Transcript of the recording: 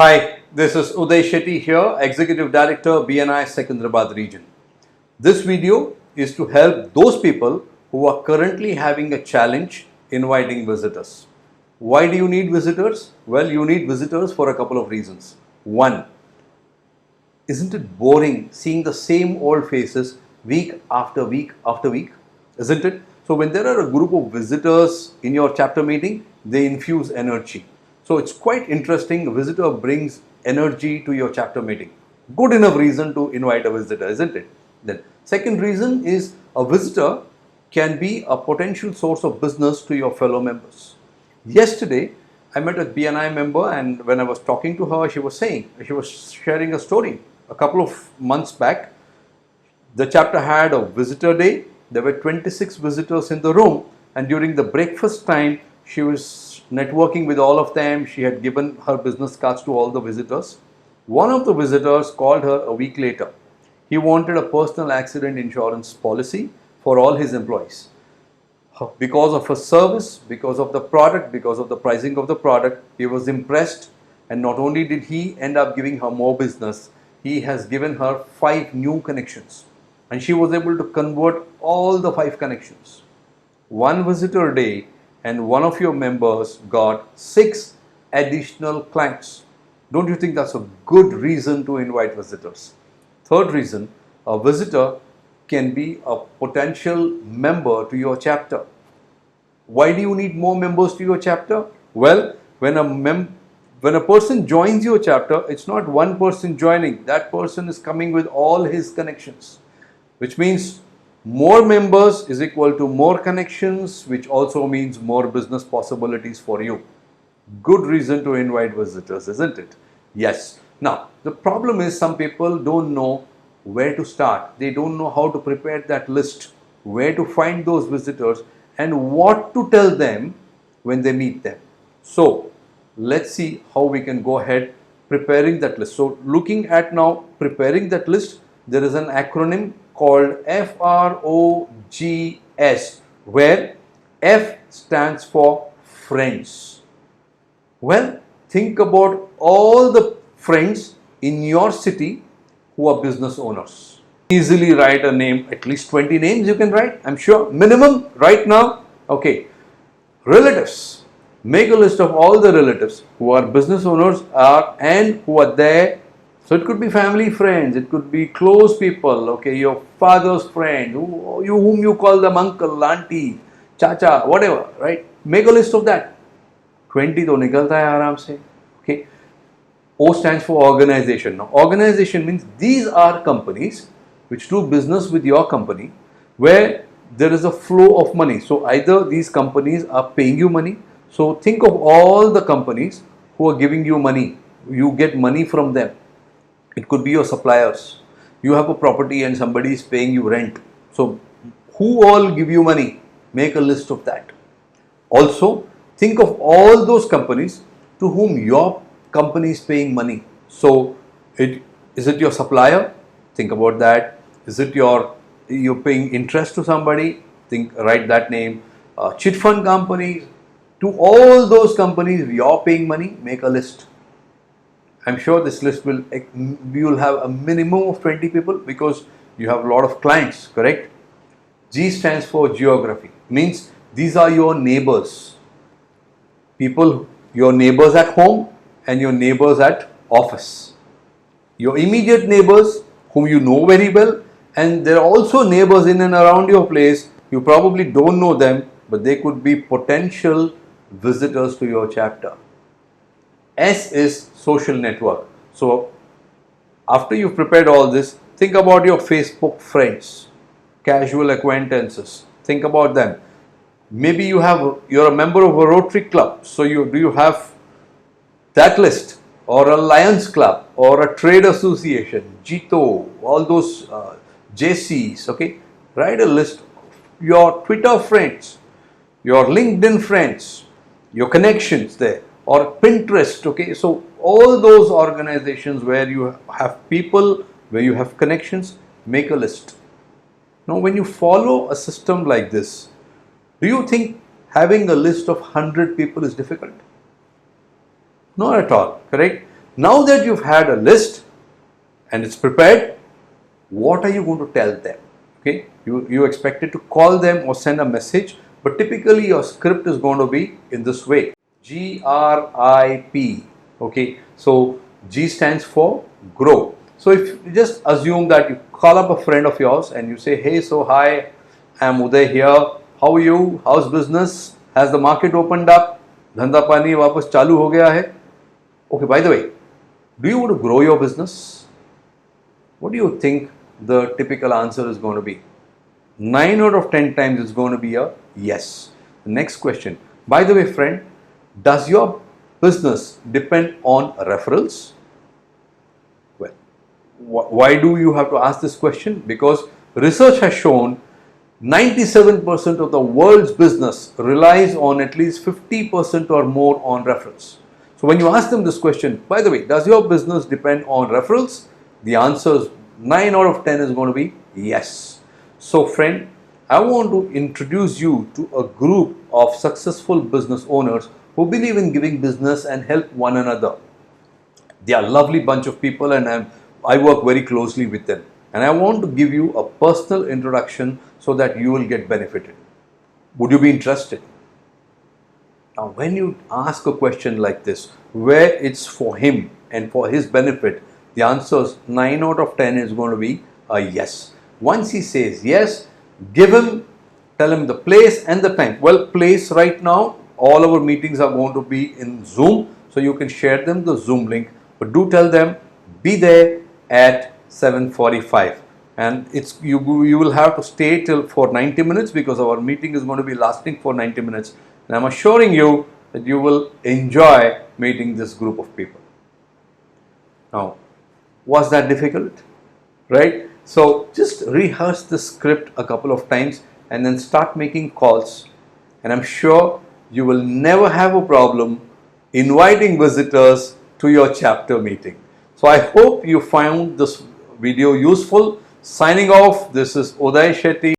Hi, this is Uday Shetty here, Executive Director, BNI Secunderabad region. This video is to help those people who are currently having a challenge inviting visitors. Why do you need visitors? Well, you need visitors for a couple of reasons. One, isn't it boring seeing the same old faces week after week after week? Isn't it? So when there are a group of visitors in your chapter meeting, they infuse energy. So it's quite interesting. A visitor brings energy to your chapter meeting. Good enough reason to invite a visitor, isn't it? Then second reason is a visitor can be a potential source of business to your fellow members. Yesterday, I met a BNI member, and when I was talking to her, she was sharing a story. A couple of months back, the chapter had a visitor day. There were 26 visitors in the room, and during the breakfast time, she was networking with all of them. She had given her business cards to all the visitors. One of the visitors called her a week later. He wanted a personal accident insurance policy for all his employees. Because of her service, because of the product, because of the pricing of the product, he was impressed, and not only did he end up giving her more business, he has given her 5 new connections, and she was able to convert all the 5 connections. One visitor day, and one of your members got 6 additional clients. Don't you think that's a good reason to invite visitors? Third reason, a visitor can be a potential member to your chapter. Why do you need more members to your chapter? Well, when a person joins your chapter, it's not one person joining. That person is coming with all his connections, which means more members is equal to more connections, which also means more business possibilities for you. Good reason to invite visitors, isn't it? Yes. Now, the problem is some people don't know where to start. They don't know how to prepare that list, where to find those visitors, and what to tell them when they meet them. So, let's see how we can go ahead preparing that list. So, looking at now preparing that list, there is an acronym called FROGS, where F stands for friends. Well, think about all the friends in your city who are business owners. Easily write a name, at least 20 names you can write, I'm sure, minimum right now. Okay, relatives. Make a list of all the relatives who are business owners and who are there. So it could be family friends, it could be close people, okay, your father's friend, whom you call them uncle, auntie, chacha, whatever, right? Make a list of that. 20 to nikalta hai aaram se. Okay. O stands for organization. Now, organization means these are companies which do business with your company where there is a flow of money. So, either these companies are paying you money. So, think of all the companies who are giving you money. You get money from them. It could be your suppliers. You have a property and somebody is paying you rent. So, who all give you money? Make a list of that. Also, think of all those companies to whom your company is paying money. So, is it your supplier? Think about that. Is it you're paying interest to somebody? Write that name. Chit fund companies. To all those companies you're paying money, make a list. I'm sure this list you will have a minimum of 20 people because you have a lot of clients, correct? G stands for geography. Means these are your neighbors. People, your neighbors at home and your neighbors at office. Your immediate neighbors whom you know very well, and there are also neighbors in and around your place. You probably don't know them, but they could be potential visitors to your chapter. S is social network. So, after you've prepared all this, think about your Facebook friends, casual acquaintances. Think about them. Maybe you're a member of a Rotary Club. So, do you have that list, or a Lions Club, or a trade association, JITO, all those JCs, okay? Write a list of your Twitter friends, your LinkedIn friends, your connections there, or Pinterest, okay? So all those organizations where you have people, where you have connections, make a list. Now, when you follow a system like this, do you think having a list of 100 people is difficult? Not at all, correct? Now that you've had a list and it's prepared, what are you going to tell them? Okay, you expected to call them or send a message, but typically your script is going to be in this way. GRIP. Okay, so G stands for grow. So if you just assume that you call up a friend of yours and you say, hey, so hi, I'm Uday here. How are you? How's business? Has the market opened up? Dhanda pani वापस चालू हो गया है? Okay, by the way, do you want to grow your business? What do you think the typical answer is going to be? 9 out of 10 times it's going to be a yes. The next question. By the way, friend, does your business depend on referrals? Well, why do you have to ask this question? Because research has shown 97% of the world's business relies on at least 50% or more on referrals. So when you ask them this question, by the way, does your business depend on referrals? The answer is 9 out of 10 is going to be yes. So friend, I want to introduce you to a group of successful business owners who believe in giving business and help one another. They are a lovely bunch of people and I work very closely with them. And I want to give you a personal introduction so that you will get benefited. Would you be interested? Now, when you ask a question like this, where it's for him and for his benefit, the answer is 9 out of 10 is going to be a yes. Once he says yes, tell him the place and the time. Well, place right now, all our meetings are going to be in Zoom, so you can share them the Zoom link. But do tell them, be there at 7:45, and you will have to stay till for 90 minutes because our meeting is going to be lasting for 90 minutes. And I'm assuring you that you will enjoy meeting this group of people. Now, was that difficult? Right? So just rehearse the script a couple of times and then start making calls. And I'm sure you will never have a problem inviting visitors to your chapter meeting. So I hope you found this video useful. Signing off, this is Uday Shetty.